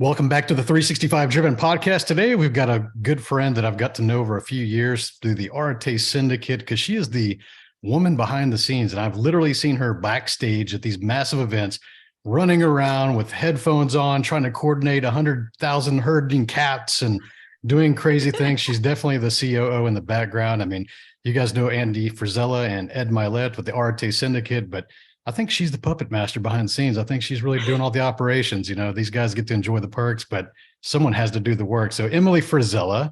Welcome back to the 365 Driven podcast. Today, we've got a good friend that I've got to know over a few years through the Arete Syndicate because she is the woman behind the scenes. And I've literally seen her backstage at these massive events, running around with headphones on, trying to coordinate 100,000 herding cats and doing crazy things. She's definitely the COO in the background. I mean, you guys know Andy Frisella and Ed Milet with the Arete Syndicate, but I think she's the puppet master behind the scenes. I think she's really doing all the operations. You know, these guys get to enjoy the perks, but someone has to do the work. So Emily Frisella,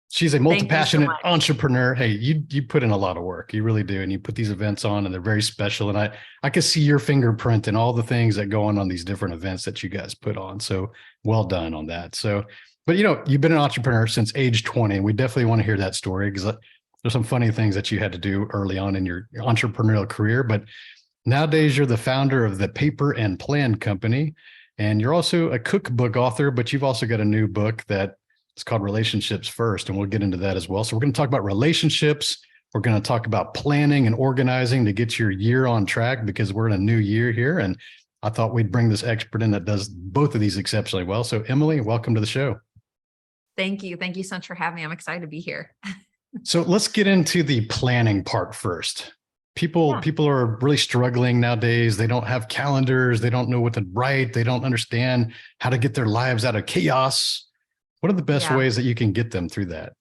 she's a multi-passionate entrepreneur. Hey, you put in a lot of work. You really do. And you put these events on and they're very special. And I can see your fingerprint in all the things that go on these different events that you guys put on. So well done on that. So, but you know, you've been an entrepreneur since age 20, and we definitely want to hear that story because there's some funny things that you had to do early on in your entrepreneurial career. But nowadays, you're the founder of the Paper and Plan Company, and you're also a cookbook author, but you've also got a new book that it's called Relationships First, and we'll get into that as well. So we're going to talk about relationships. We're going to talk about planning and organizing to get your year on track because we're in a new year here, and I thought we'd bring this expert in that does both of these exceptionally well. So Emily, welcome to the show. Thank you. Thank you so much for having me. I'm excited to be here. So let's get into the planning part first. People are really struggling nowadays. They don't have calendars. They don't know what to write. They don't understand how to get their lives out of chaos. What are the best ways that you can get them through that?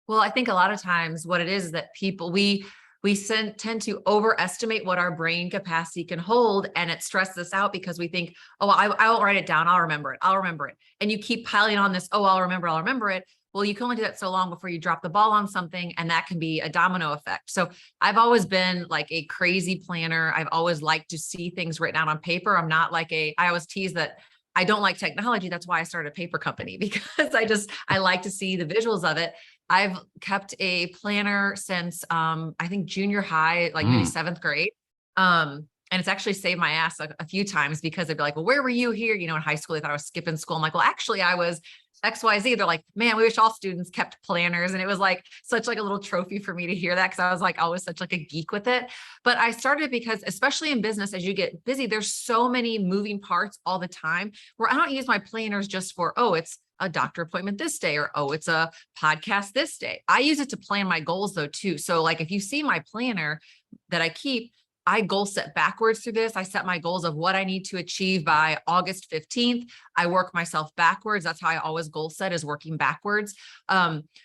Well, I think a lot of times what it is that people, we tend to overestimate what our brain capacity can hold. And it stresses us out because we think, oh, I'll write it down. I'll remember it. I'll remember it. And you keep piling on this, oh, I'll remember it. Well, you can only do that so long before you drop the ball on something, and that can be a domino effect. So I've always been like a crazy planner. I've always liked to see things written out on paper. I'm not like I always tease that I don't like technology. That's why I started a paper company, because I like to see the visuals of it. I've kept a planner since I think junior high, like maybe seventh grade. And it's actually saved my ass a few times because they'd be like, well, where were you here? You know, in high school, they thought I was skipping school. I'm like, well, actually I was XYZ. They're like, man, we wish all students kept planners. And it was like such like a little trophy for me to hear that, because I was like always such like a geek with it. But I started because, especially in business, as you get busy, there's so many moving parts all the time where I don't use my planners just for, oh, it's a doctor appointment this day, or, oh, it's a podcast this day. I use it to plan my goals though, too. So like, if you see my planner that I keep, I goal set backwards through this. I set my goals of what I need to achieve by August 15th. I work myself backwards. That's how I always goal set, is working backwards.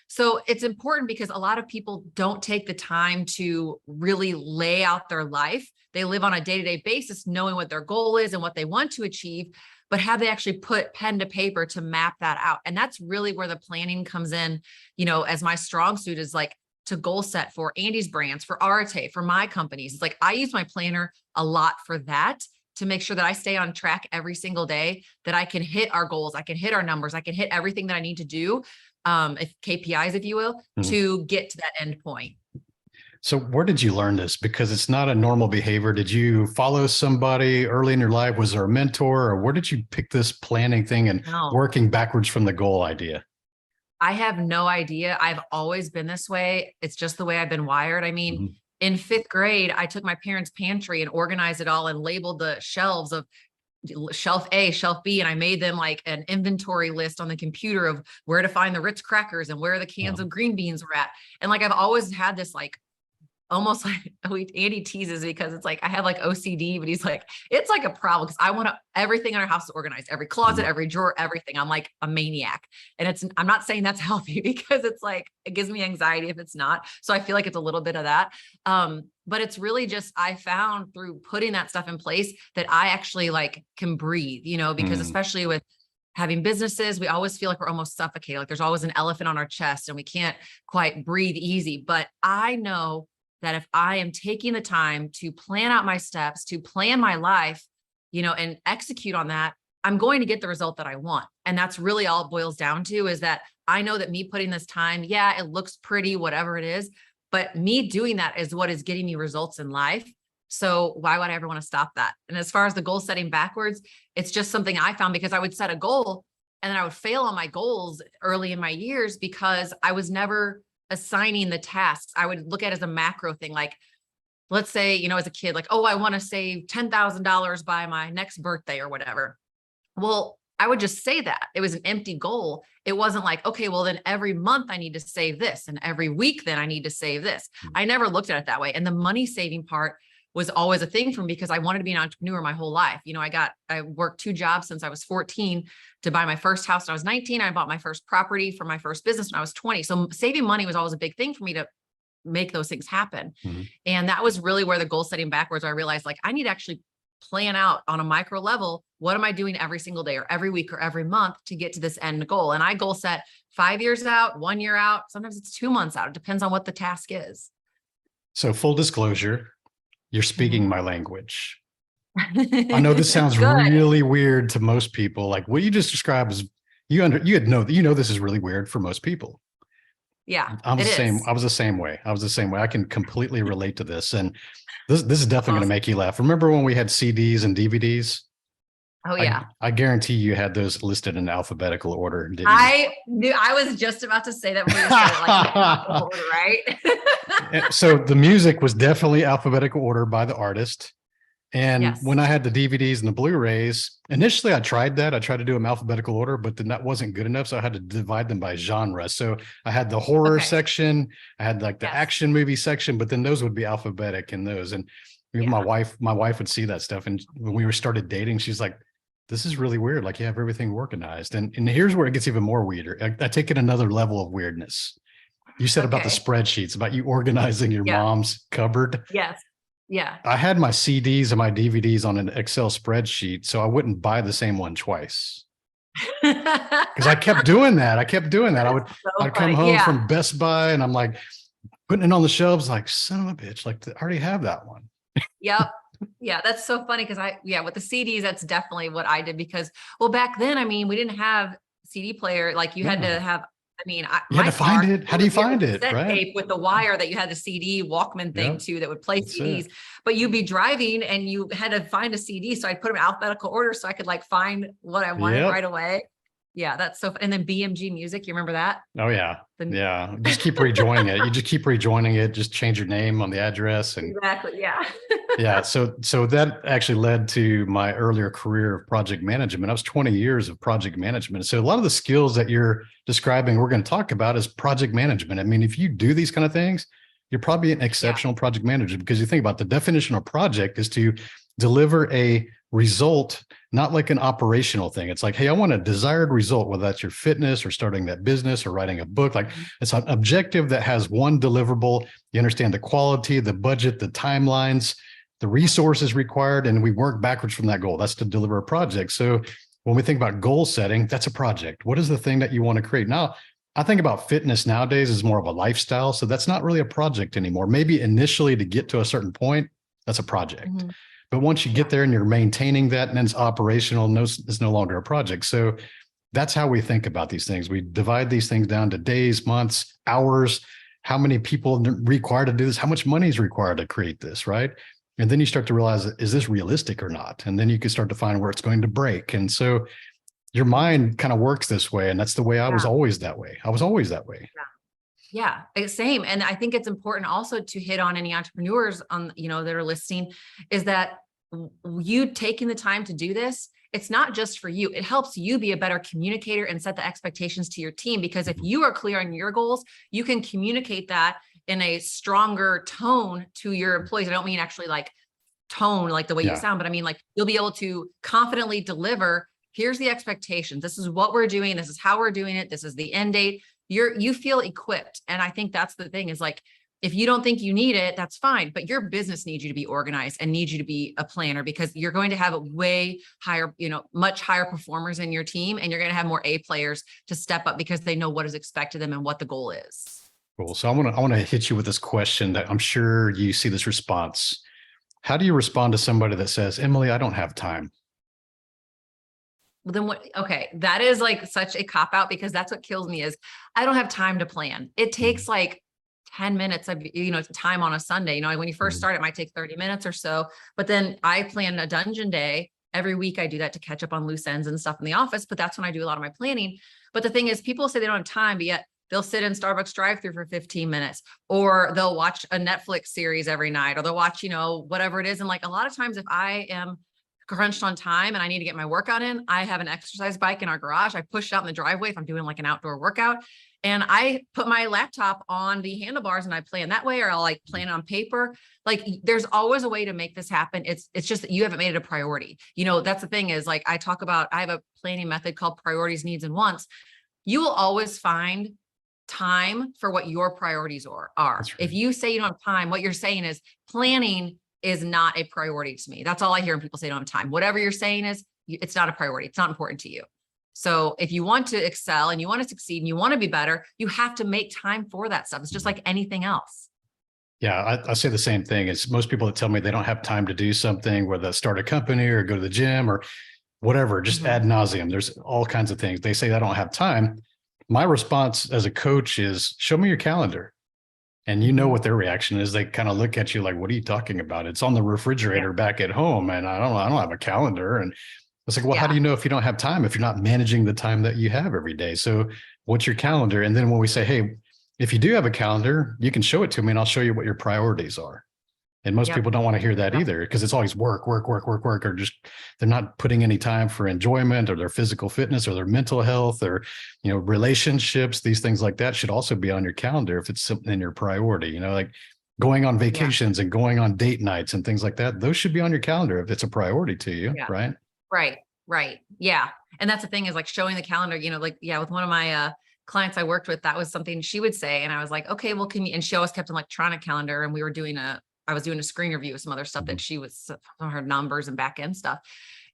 So it's important because a lot of people don't take the time to really lay out their life. They live on a day-to-day basis, knowing what their goal is and what they want to achieve, but have they actually put pen to paper to map that out? And that's really where the planning comes in, you know, as my strong suit is like, to goal set for Andy's brands, for Arete, for my companies. It's like, I use my planner a lot for that, to make sure that I stay on track every single day, that I can hit our goals. I can hit our numbers. I can hit everything that I need to do. If KPIs, if you will, to get to that end point. So where did you learn this? Because it's not a normal behavior. Did you follow somebody early in your life? Was there a mentor, or where did you pick this planning thing and working backwards from the goal idea? I have no idea. I've always been this way. It's just the way I've been wired. I mean, in fifth grade, I took my parents' pantry and organized it all and labeled the shelves of shelf A, shelf B. And I made them like an inventory list on the computer of where to find the Ritz crackers and where the cans of green beans were at. And like, I've always had this like, almost like Andy teases because it's like, I have like OCD, but he's like, it's like a problem because I want everything in our house organized, every closet, every drawer, everything. I'm like a maniac. And I'm not saying that's healthy, because it's like, it gives me anxiety if it's not. So I feel like it's a little bit of that. But it's really just, I found through putting that stuff in place that I actually like can breathe, you know, because especially with having businesses, we always feel like we're almost suffocated. Like there's always an elephant on our chest and we can't quite breathe easy. But I know that if I am taking the time to plan out my steps, to plan my life, you know, and execute on that, I'm going to get the result that I want. And that's really all it boils down to, is that I know that me putting this time, yeah, it looks pretty, whatever it is, but me doing that is what is getting me results in life. So why would I ever want to stop that? And as far as the goal setting backwards, it's just something I found, because I would set a goal and then I would fail on my goals early in my years because I was never assigning the tasks. I would look at it as a macro thing. Like, let's say, you know, as a kid, like, oh, I want to save $10,000 by my next birthday or whatever. Well, I would just say that it was an empty goal. It wasn't like, okay, well then every month I need to save this, and every week then I need to save this. I never looked at it that way. And the money saving part was always a thing for me because I wanted to be an entrepreneur my whole life. You know, I worked 2 jobs since I was 14 to buy my first house when I was 19. I bought my first property for my first business when I was 20. So saving money was always a big thing for me to make those things happen. Mhm. And that was really where the goal setting backwards, where I realized like, I need to actually plan out on a micro level. What am I doing every single day or every week or every month to get to this end goal? And I goal set 5 years out, 1 year out. Sometimes it's 2 months out. It depends on what the task is. So full disclosure, you're speaking Mhm. my language. I know this sounds Good. really weird to most people. Like what you just described is you know this is really weird for most people. Yeah, I was it the same. is. I was the same way. I can completely relate to this. And this is definitely going to Awesome. make you laugh. Remember when we had CDs and DVDs? Oh yeah. I guarantee you had those listed in alphabetical order, didn't you? I knew, I was just about to say that when you said it, like alphabetical order, right? So the music was definitely alphabetical order by the artist. And Yes. when I had the DVDs and the Blu-rays, initially I tried that. I tried to do them alphabetical order, but then that wasn't good enough. So I had to divide them by genre. So I had the horror Okay. section, I had like the Yes. action movie section, but then those would be alphabetic in those. And even Yeah. my wife would see that stuff. And when we started dating, she's like, this is really weird. Like you have everything organized. And here's where it gets even more weirder. I take it another level of weirdness. You said about the Okay. spreadsheets, about you organizing your Yeah. mom's cupboard. Yes. Yeah. I had my CDs and my DVDs on an Excel spreadsheet, so I wouldn't buy the same one twice. Because I kept doing that. I'd come funny. home Yeah. from Best Buy and I'm like putting it on the shelves, like, son of a bitch, like I already have that one. Yep. Yeah. That's so funny. Cause with the CDs, that's definitely what I did because, well, back then, I mean, we didn't have CD player. Like you had No. to have, I mean, You had my to find car it. How do you was, had find the it? cassette Right. tape with the wire that you had the CD Walkman thing Yep. too, that would play That's CDs, it. but you'd be driving and you had to find a CD. So I put them in alphabetical order so I could like find what I wanted Yep. right away. Yeah. That's so, and then BMG Music, you remember that? Oh yeah. Yeah. Just keep rejoining it. You just keep rejoining it. Just change your name on the address and Exactly. Yeah. yeah. So that actually led to my earlier career of project management. I was 20 years of project management. So a lot of the skills that you're describing, we're going to talk about is project management. I mean, if you do these kind of things, you're probably an exceptional project manager because you think about the definition of project is to deliver a result, not like an operational thing. It's like, hey, I want a desired result, whether that's your fitness or starting that business or writing a book. Like it's an objective that has one deliverable. You understand the quality, the budget, the timelines, the resources required, and we work backwards from that goal. That's to deliver a project. So when we think about goal setting, that's a project. What is the thing that you want to create? Now, I think about fitness nowadays as more of a lifestyle. So that's not really a project anymore. Maybe initially to get to a certain point, that's a project. Mm-hmm. But once you get there and you're maintaining that and then it's operational, it's no longer a project. So that's how we think about these things. We divide these things down to days, months, hours, how many people required to do this, how much money is required to create this, right? And then you start to realize, is this realistic or not? And then you can start to find where it's going to break. And so your mind kind of works this way. And that's the way I was always that way. I was always that way. Yeah, same. And I think it's important also to hit on any entrepreneurs on, that are listening, is that you taking the time to do this, it's not just for you. It helps you be a better communicator and set the expectations to your team. Because if you are clear on your goals, you can communicate that in a stronger tone to your employees. I don't mean actually like tone, like the way you sound, but I mean, like you'll be able to confidently deliver. Here's the expectations. This is what we're doing. This is how we're doing it. This is the end date. You feel equipped. And I think that's the thing is like, if you don't think you need it, that's fine, but your business needs you to be organized and needs you to be a planner because you're going to have a way higher, much higher performers in your team. And you're going to have more A players to step up because they know what is expected of them and what the goal is. Cool. So I want to hit you with this question that I'm sure you see this response. How do you respond to somebody that says, Emily, I don't have time? Well, then what? Okay. That is like such a cop out because that's what kills me is I don't have time to plan. It takes like 10 minutes of, time on a Sunday. When you first start, it might take 30 minutes or so, but then I plan a dungeon day. Every week I do that to catch up on loose ends and stuff in the office, but that's when I do a lot of my planning. But the thing is, people say they don't have time, but yet they'll sit in Starbucks drive-through for 15 minutes, or they'll watch a Netflix series every night, or they'll watch, whatever it is. And like a lot of times if I am crunched on time and I need to get my workout in, I have an exercise bike in our garage. I push it out in the driveway if I'm doing like an outdoor workout. And I put my laptop on the handlebars and I plan that way, or I'll like plan on paper. Like there's always a way to make this happen. It's just that you haven't made it a priority. You know, that's the thing is like, I talk about, I have a planning method called priorities, needs, and wants. You will always find time for what your priorities are. Right. If you say you don't have time, what you're saying is planning is not a priority to me. That's all I hear when people say don't have time. Whatever you're saying is, it's not a priority. It's not important to you. So if you want to excel and you want to succeed and you want to be better, you have to make time for that stuff. It's just like anything else. Yeah, I say the same thing. It's most people that tell me they don't have time to do something, whether they start a company or go to the gym or whatever, just ad nauseum. There's all kinds of things. They say I don't have time. My response as a coach is show me your calendar. And you know what their reaction is. They kind of look at you like, what are you talking about? It's on the refrigerator back at home. And I don't have a calendar. And it's like, well, how do you know if you don't have time, if you're not managing the time that you have every day? So what's your calendar? And then when we say, hey, if you do have a calendar, you can show it to me and I'll show you what your priorities are. And most people don't want to hear that either, because it's always work, or just they're not putting any time for enjoyment or their physical fitness or their mental health or, you know, relationships. These things like that should also be on your calendar if it's something in your priority, you know, like going on vacations and going on date nights and things like that. Those should be on your calendar if it's a priority to you, right? Right. Yeah. And that's the thing is like showing the calendar, you know, like, with one of my clients I worked with, that was something she would say. And I was like, okay, well, can you, and she always kept an electronic calendar. And we were I was doing a screen review of some other stuff that she was on her numbers and back end stuff.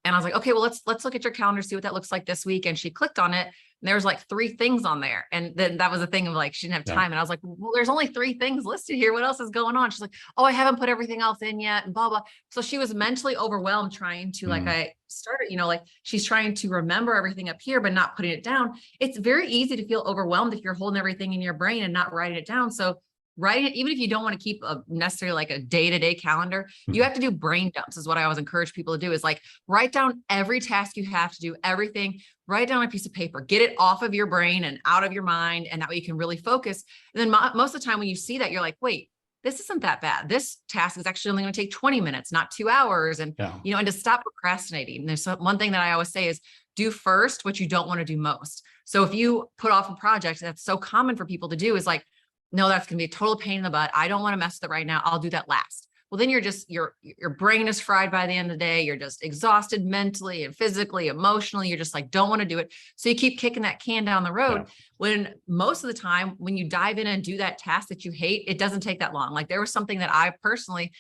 And I was like, okay, well, let's look at your calendar, see what that looks like this week. And she clicked on it and there was like 3 things on there. And then that was the thing of like, she didn't have time. And I was like, well, there's only 3 things listed here. What else is going on? She's like, oh, I haven't put everything else in yet and blah, blah. So she was mentally overwhelmed trying to like, I started, you know, like she's trying to remember everything up here, but not putting it down. It's very easy to feel overwhelmed if you're holding everything in your brain and not writing it down. So writing it, even if you don't want to keep a necessarily like a day-to-day calendar, you have to do brain dumps is what I always encourage people to do, is like write down every task you have to do, everything, write it down on a piece of paper, get it off of your brain and out of your mind. And that way you can really focus. And then most of the time when you see that, you're like, wait, this isn't that bad. This task is actually only going to take 20 minutes, not 2 hours. And, you know, and to stop procrastinating. And there's one thing that I always say is do first what you don't want to do most. So if you put off a project that's so common for people to do is like, no, that's going to be a total pain in the butt. I don't want to mess with it right now. I'll do that last. Well, then you're just, your brain is fried by the end of the day. You're just exhausted mentally and physically, emotionally. You're just like, don't want to do it. So you keep kicking that can down the road when most of the time, when you dive in and do that task that you hate, it doesn't take that long. Like there was something that I personally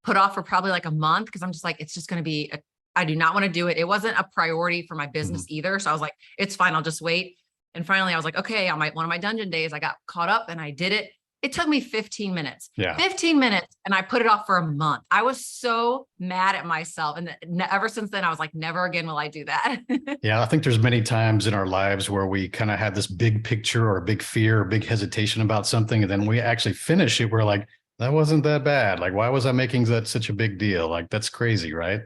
put off for probably like a month because I'm just like, it's just going to be, I do not want to do it. It wasn't a priority for my business either. So I was like, it's fine. I'll just wait. And finally I was like, okay, on one of my dungeon days, I got caught up and I did it. It took me 15 minutes, 15 minutes. And I put it off for a month. I was so mad at myself. And ever since then, I was like, never again will I do that. Yeah. I think there's many times in our lives where we kind of have this big picture or a big fear or big hesitation about something. And then we actually finish it. We're like, that wasn't that bad. Like, why was I making that such a big deal? Like, that's crazy. Right.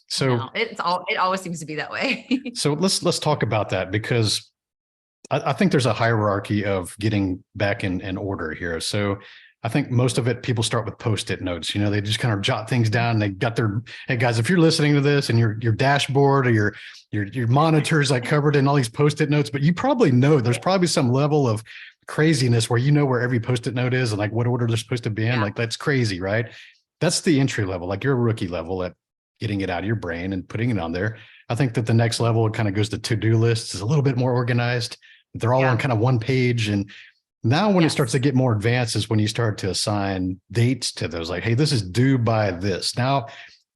So it always seems to be that way. So let's talk about that, because I think there's a hierarchy of getting back in order here. So I think most of it, people start with Post-it notes. You know, they just kind of jot things down. They got their, hey guys, if you're listening to this and your dashboard or your monitors like covered in all these Post-it notes, but you probably know there's probably some level of craziness where you know where every Post-it note is and like what order they're supposed to be in. Like that's crazy, right? That's the entry level. Like you're a rookie level at getting it out of your brain and putting it on there. I think that the next level kind of goes to-do lists, is a little bit more organized. They're all on kind of one page. And now when it starts to get more advanced is when you start to assign dates to those, like, hey, this is due by this. Now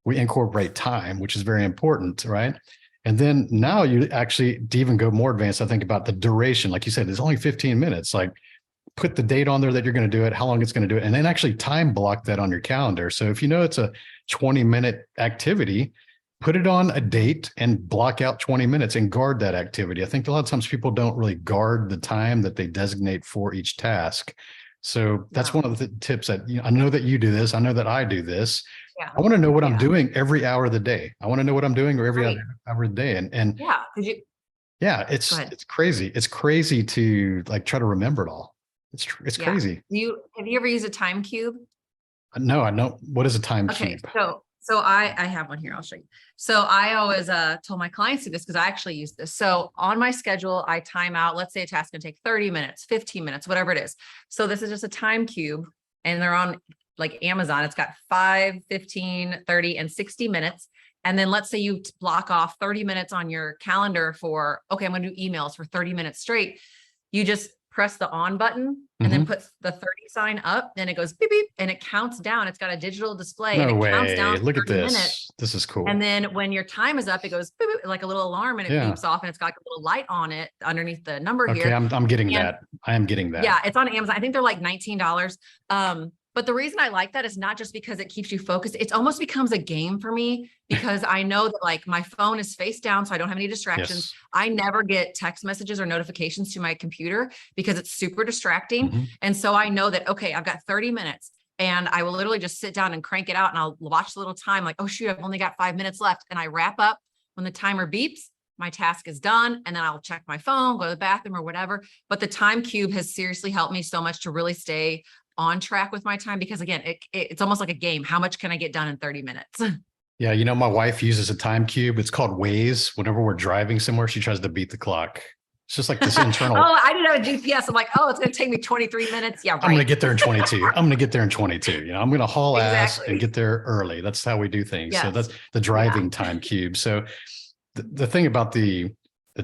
we incorporate time, which is very important, right? And then now you actually, to even go more advanced, I think about the duration. Like you said, it's only 15 minutes. Like put the date on there that you're going to do it, how long it's going to do it, and then actually time block that on your calendar. So if you know it's a 20-minute activity, put it on a date and block out 20 minutes and guard that activity. I think a lot of times people don't really guard the time that they designate for each task. So that's one of the tips that, you know, I know that you do this. I know that I do this. I want to know what I'm doing every hour of the day. I want to know what I'm doing every hour of the day. And it's crazy. It's crazy to like try to remember it all. It's crazy. Have you ever used a time cube? No, I don't. What is a time cube? So I have one here. I'll show you. So I always told my clients to do this because I actually use this. So on my schedule, I time out, let's say a task can take 30 minutes, 15 minutes, whatever it is. So this is just a time cube and they're on like Amazon. It's got 5, 15, 30, and 60 minutes. And then let's say you block off 30 minutes on your calendar for, okay, I'm going to do emails for 30 minutes straight. You just press the on button and then put the 30 sign up, then it goes beep, beep, and it counts down. It's got a digital display and it counts down. Look at 30 this. minutes. This is cool. And then when your time is up, it goes beep, beep, like a little alarm and it beeps off and it's got a little light on it underneath the number here. Okay, I'm getting that. I am getting that. Yeah, it's on Amazon. I think they're like $19. But the reason I like that is not just because it keeps you focused. It almost becomes a game for me because I know that like my phone is face down, so I don't have any distractions. Yes. I never get text messages or notifications to my computer because it's super distracting. And so I know that, okay, I've got 30 minutes and I will literally just sit down and crank it out and I'll watch the little time like, oh shoot, I've only got 5 minutes left. And I wrap up when the timer beeps, my task is done. And then I'll check my phone, go to the bathroom or whatever. But the time cube has seriously helped me so much to really stay on track with my time because again, it's almost like a game. How much can I get done in 30 minutes? Yeah. You know, my wife uses a time cube. It's called Waze. Whenever we're driving somewhere, she tries to beat the clock. It's just like this internal. Oh, I didn't have a GPS. I'm like, oh, it's going to take me 23 minutes. Yeah. Right. I'm going to get there in 22. I'm going to get there in 22. You know, I'm going to haul ass and get there early. That's how we do things. Yes. So that's the driving time cube. So the thing about the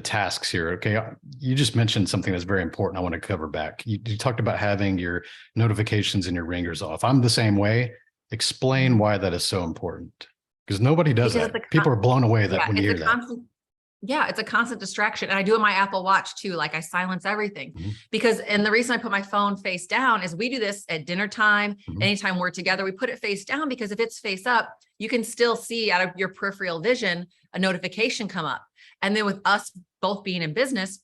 tasks here. Okay. You just mentioned something that's very important. I want to cover back. You talked about having your notifications and your ringers off. I'm the same way. Explain why that is so important. Because nobody does that. People are blown away that when you hear that. Yeah, it's a constant distraction. And I do it on my Apple Watch too. Like I silence everything because, and the reason I put my phone face down is we do this at dinner time, anytime we're together, we put it face down because if it's face up, you can still see out of your peripheral vision, a notification come up. And then with us both being in business,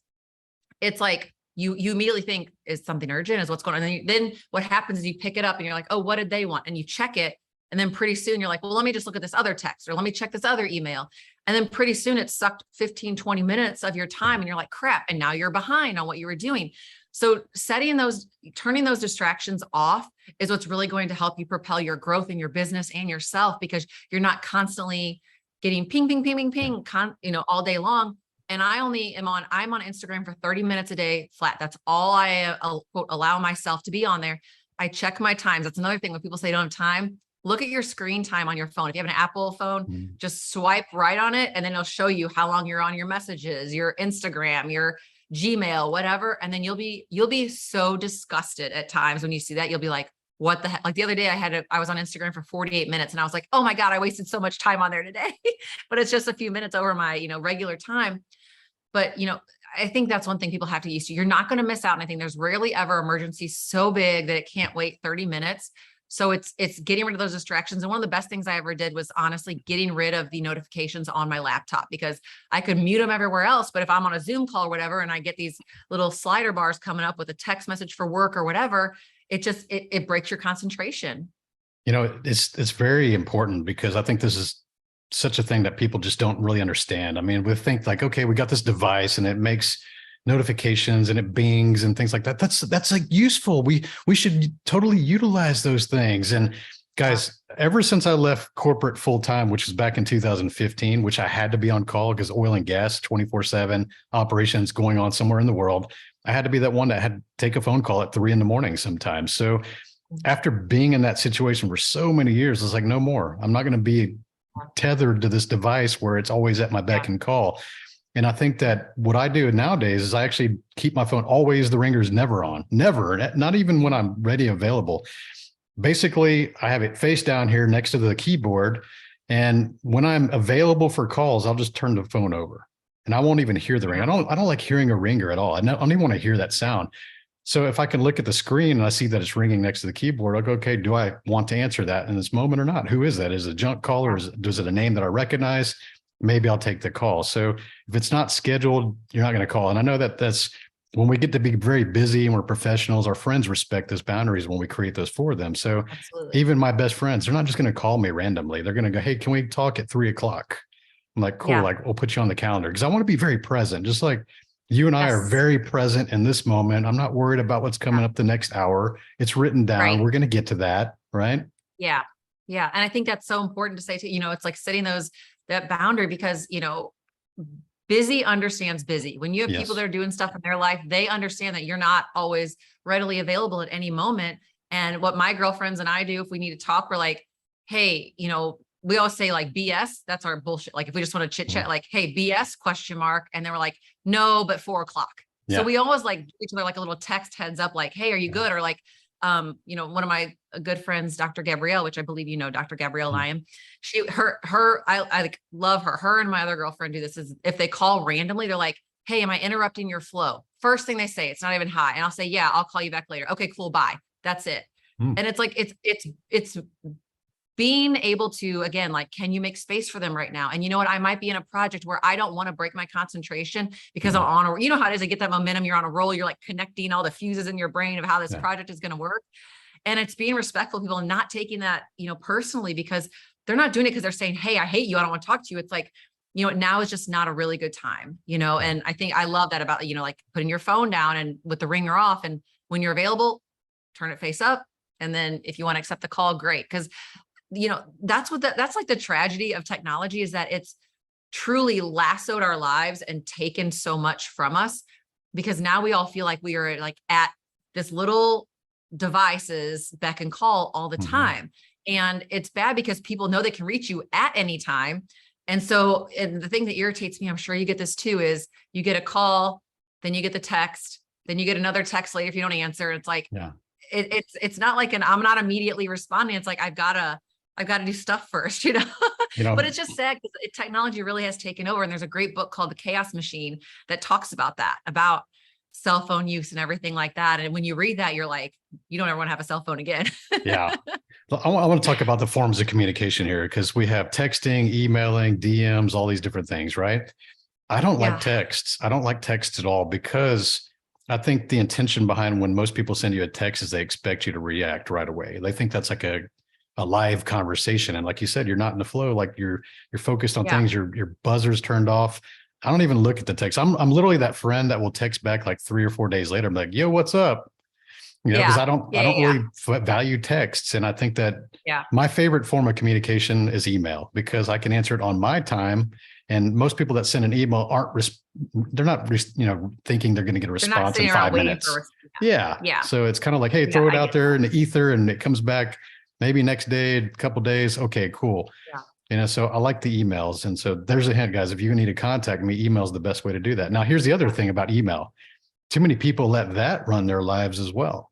it's like, you immediately think is something urgent is what's going on. And then what happens is you pick it up and you're like, oh, what did they want? And you check it. And then pretty soon you're like, well, let me just look at this other text or let me check this other email. And then pretty soon it's sucked 15, 20 minutes of your time and you're like, crap. And now you're behind on what you were doing. So turning those distractions off is what's really going to help you propel your growth in your business and yourself because you're not constantly getting ping, ping, ping, ping, ping, all day long. And I'm on Instagram for 30 minutes a day flat. That's all I quote, allow myself to be on there. I check my times. That's another thing when people say don't have time. Look at your screen time on your phone. If you have an Apple phone, just swipe right on it. And then it'll show you how long you're on your messages, your Instagram, your Gmail, whatever. And then you'll be so disgusted at times when you see that. You'll be like, what the heck? Like the other day I was on Instagram for 48 minutes and I was like, oh my God, I wasted so much time on there today, but it's just a few minutes over my, regular time. But, I think that's one thing people have to use to. You're not going to miss out. And I think there's rarely ever emergency so big that it can't wait 30 minutes. So it's getting rid of those distractions. And one of the best things I ever did was honestly getting rid of the notifications on my laptop because I could mute them everywhere else. But if I'm on a Zoom call or whatever, and I get these little slider bars coming up with a text message for work or whatever, it breaks your concentration. It's very important because I think this is such a thing that people just don't really understand. I mean, we think like, okay, we got this device and it makes notifications and it bings and things like that. That's like useful. We should totally utilize those things. And guys, ever since I left corporate full time, which was back in 2015, which I had to be on call because oil and gas 24/7 operations going on somewhere in the world. I had to be that one that had to take a phone call at 3 a.m. sometimes. So after being in that situation for so many years, it's like, no more. I'm not going to be tethered to this device where it's always at my beck and call. And I think that what I do nowadays is I actually keep my phone always, the ringer's never on, never, not even when I'm ready, available. Basically, I have it face down here next to the keyboard. And when I'm available for calls, I'll just turn the phone over and I won't even hear the ring. I don't like hearing a ringer at all. I don't even want to hear that sound. So if I can look at the screen and I see that it's ringing next to the keyboard, I'll go, okay, do I want to answer that in this moment or not? Who is that? Is it a junk call or is it a name that I recognize? Maybe I'll take the call. So if it's not scheduled, you're not going to call. And I know that that's when we get to be very busy and we're professionals, our friends respect those boundaries when we create those for them. So even my best friends, they're not just going to call me randomly. They're going to go, hey, can we talk at 3:00? I'm like, cool. Like we'll put you on the calendar because I want to be very present. Just like you and I are very present in this moment. I'm not worried about what's coming up the next hour. It's written down. We're going to get to that. Right. Yeah. Yeah. And I think that's so important to say to, it's like setting that boundary because, busy understands busy. When you have people Yes. that are doing stuff in their life, they understand that you're not always readily available at any moment. And what my girlfriends and I do, if we need to talk, we're like, hey, we always say like BS, that's our bullshit. Like if we just want to chit chat, like, hey, BS ? And then we're like, no, but 4 o'clock. So Yeah. we always like give each other like a little text heads up, like, hey, are you good? Or like, one of my good friends, Dr. Gabrielle, which I believe, Dr. Gabrielle Lyon, I like love her. Her and my other girlfriend do this is if they call randomly, they're like, hey, am I interrupting your flow? First thing they say, it's not even hi. And I'll say, yeah, I'll call you back later. Okay, cool. Bye. That's it. And it's like, it's being able to, again, like, can you make space for them right now? And you know what? I might be in a project where I don't want to break my concentration because I'm on you know how it is, I get that momentum, you're on a roll, you're like connecting all the fuses in your brain of how this project is going to work. And it's being respectful of people and not taking that, personally, because they're not doing it because they're saying, hey, I hate you, I don't want to talk to you. It's like, now is just not a really good time, and I think I love that about, like putting your phone down and with the ringer off. And when you're available, turn it face up. And then if you want to accept the call, great. Because that's like the tragedy of technology is that it's truly lassoed our lives and taken so much from us because now we all feel like we are like at this little devices beck and call all the time. And it's bad because people know they can reach you at any time. And so, and the thing that irritates me, I'm sure you get this too, is you get a call, then you get the text, then you get another text later if you don't answer. It's like, it's not like I'm not immediately responding. It's like, I've got to do stuff first, but it's just sad because technology really has taken over. And there's a great book called The Chaos Machine that talks about that, about cell phone use and everything like that. And when you read that, you're like, you don't ever want to have a cell phone again. Yeah. I want to talk about the forms of communication here because we have texting, emailing, DMs, all these different things, right? I don't like texts. I don't like texts at all because I think the intention behind when most people send you a text is they expect you to react right away. They think that's like a live conversation. And like you said, you're not in the flow. Like you're focused on things, your buzzer's turned off. I don't even look at the text. I'm literally that friend that will text back like 3 or 4 days later. I'm like, yo, what's up? Because I don't really value texts. And I think that my favorite form of communication is email because I can answer it on my time. And most people that send an email they're not, thinking they're going to get a response in 5 minutes. Yeah. So it's kind of like, hey, throw it out there in the ether and it comes back maybe next day, a couple of days. Okay, cool. So I like the emails. And so there's a hint, guys. If you need to contact me, email is the best way to do that. Now, here's the other thing about email. Too many people let that run their lives as well.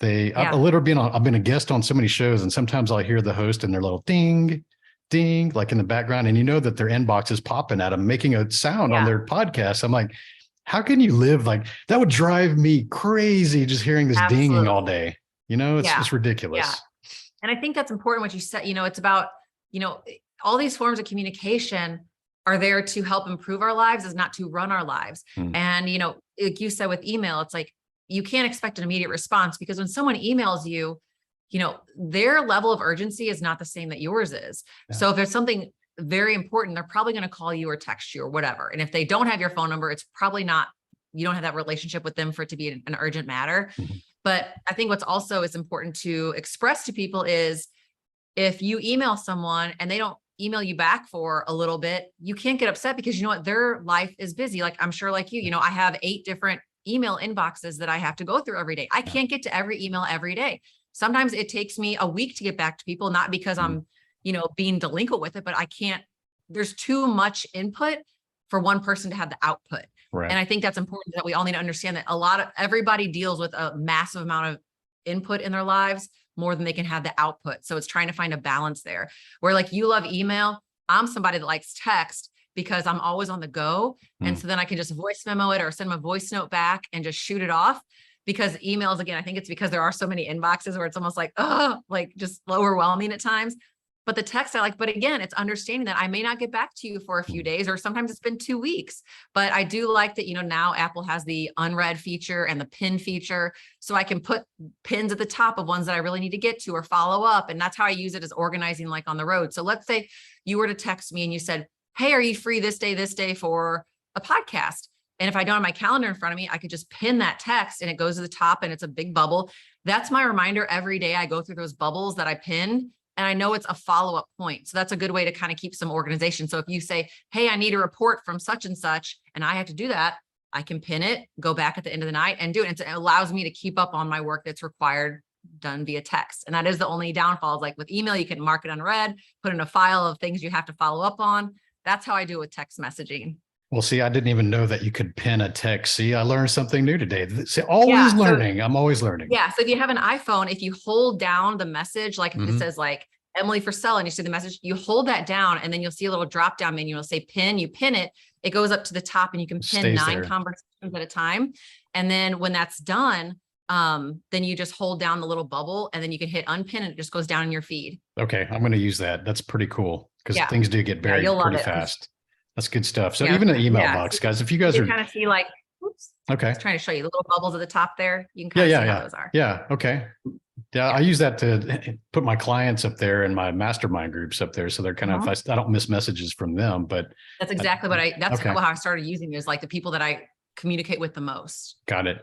I've been a guest on so many shows, and sometimes I'll hear the host and their little ding, ding, like in the background, and that their inbox is popping at them, making a sound on their podcast. I'm like, how can you live like that? Would drive me crazy just hearing this dinging all day. It's ridiculous. Yeah. And I think that's important what you said. It's about, all these forms of communication are there to help improve our lives, is not to run our lives. And, like you said with email, it's like, you can't expect an immediate response because when someone emails you, their level of urgency is not the same that yours is. So if there's something very important, they're probably going to call you or text you or whatever. And if they don't have your phone number, it's probably not, you don't have that relationship with them for it to be an urgent matter. But I think what's also is important to express to people is if you email someone and they don't email you back for a little bit, you can't get upset because you know what, their life is busy. Like I'm sure like you, I have 8 different email inboxes that I have to go through every day. I can't get to every email every day. Sometimes it takes me a week to get back to people, not because I'm, being delinquent with it, but I can't, there's too much input for one person to have the output. Right. And I think that's important that we all need to understand that everybody deals with a massive amount of input in their lives more than they can have the output. So it's trying to find a balance there where like you love email. I'm somebody that likes text because I'm always on the go. And so then I can just voice memo it or send them a voice note back and just shoot it off because emails, again, I think it's because there are so many inboxes where it's almost like, like just overwhelming at times. But the text I like, but again, it's understanding that I may not get back to you for a few days, or sometimes it's been 2 weeks, but I do like that, now Apple has the unread feature and the pin feature. So I can put pins at the top of ones that I really need to get to or follow up. And that's how I use it as organizing, like on the road. So let's say you were to text me and you said, hey, are you free this day for a podcast? And if I don't have my calendar in front of me, I could just pin that text and it goes to the top and it's a big bubble. That's my reminder every day. I go through those bubbles that I pin and I know it's a follow-up point. So that's a good way to kind of keep some organization. So if you say, hey, I need a report from such and such, and I have to do that, I can pin it, go back at the end of the night and do it. It allows me to keep up on my work that's required, done via text. And that is the only downfall, is like with email, you can mark it unread, put in a file of things you have to follow up on. That's how I do it with text messaging. Well, see, I didn't even know that you could pin a text. See, I learned something new today. See, always Yeah, learning. I'm always learning. Yeah. So if you have an iPhone, if you hold down the message, like if it says like Emily Frisella and you see the message, you hold that down and then you'll see a little drop down menu. It'll say pin, you pin it, it goes up to the top and you can pin Stays 9 there. conversations at a time. And then when that's done, then you just hold down the little bubble and then you can hit unpin and it just goes down in your feed. Okay. I'm going to use that. That's pretty cool because Yeah. things do get buried you'll love pretty it. fast. That's good stuff. So Yeah. even an email Yeah. box, So guys, if you guys you are kind of see like, oops, okay. I was trying to show you the little bubbles at the top there. You can kind of see how those are. Yeah. Okay. Yeah. I use that to put my clients up there and my mastermind groups up there. So they're kind of, I don't miss messages from them, but that's exactly what that's okay. how I started using it, is like the people that I communicate with the most. Got it.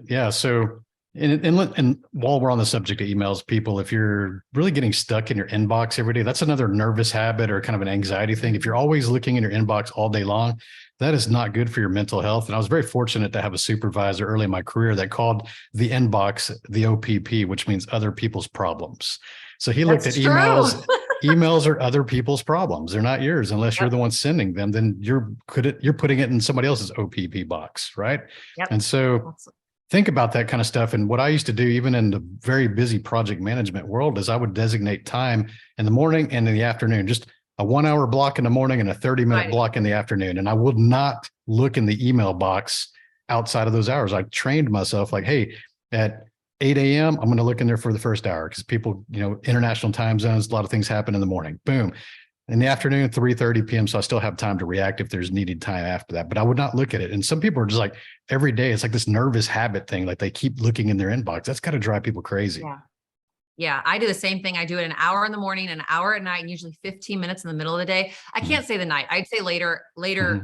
Yeah. So, and while we're on the subject of emails, people, if you're really getting stuck in your inbox every day, that's another nervous habit or kind of an anxiety thing. If you're always looking in your inbox all day long, that is not good for your mental health. And I was very fortunate to have a supervisor early in my career that called the inbox the OPP, which means other people's problems. So he looked at emails. Emails are other people's problems. They're not yours unless you're the one sending them. Then you're putting it in somebody else's OPP box, right? And so think about that kind of stuff. And what I used to do, even in the very busy project management world, is I would designate time in the morning and in the afternoon, just a 1 hour block in the morning and a 30-minute block in the afternoon. And I would not look in the email box outside of those hours. I trained myself like, hey, at 8 a.m., I'm going to look in there for the first hour because people, international time zones, a lot of things happen in the morning. Boom. In the afternoon, 3:30 p.m. So I still have time to react if there's needed time after that, but I would not look at it. And some people are just like every day, it's like this nervous habit thing. Like they keep looking in their inbox. That's got to drive people crazy. Yeah. I do the same thing. I do it an hour in the morning, an hour at night, and usually 15 minutes in the middle of the day. I can't say the night. I'd say later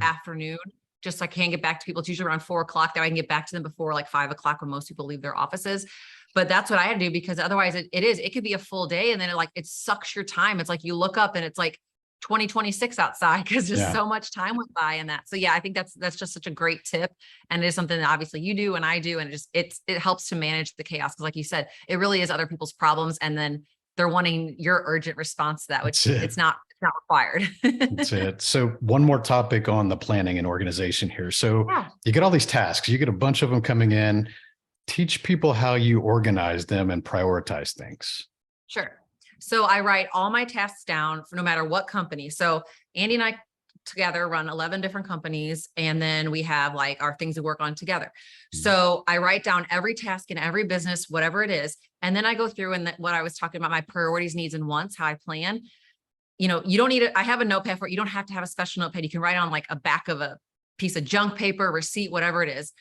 afternoon, just so I can get back to people. It's usually around 4 o'clock that I can get back to them before like 5 o'clock when most people leave their offices. But that's what I had to do, because otherwise it could be a full day and then it sucks your time. It's like you look up and it's like 2026 outside because just so much time went by in that. So yeah, I think that's just such a great tip. And it is something that obviously you do and I do. And it helps to manage the chaos. Cause like you said, it really is other people's problems. And then they're wanting your urgent response to that, which it's not required. That's it. So one more topic on the planning and organization here. So you get all these tasks, you get a bunch of them coming in. Teach people how you organize them and prioritize things. Sure. So I write all my tasks down for no matter what company. So Andy and I together run 11 different companies. And then we have like our things we work on together. So I write down every task in every business, whatever it is. And then I go through and what I was talking about, my priorities, needs, and wants, how I plan. You don't need it. I have a notepad for it. You don't have to have a special notepad. You can write on like a back of a piece of junk paper, receipt, whatever it is.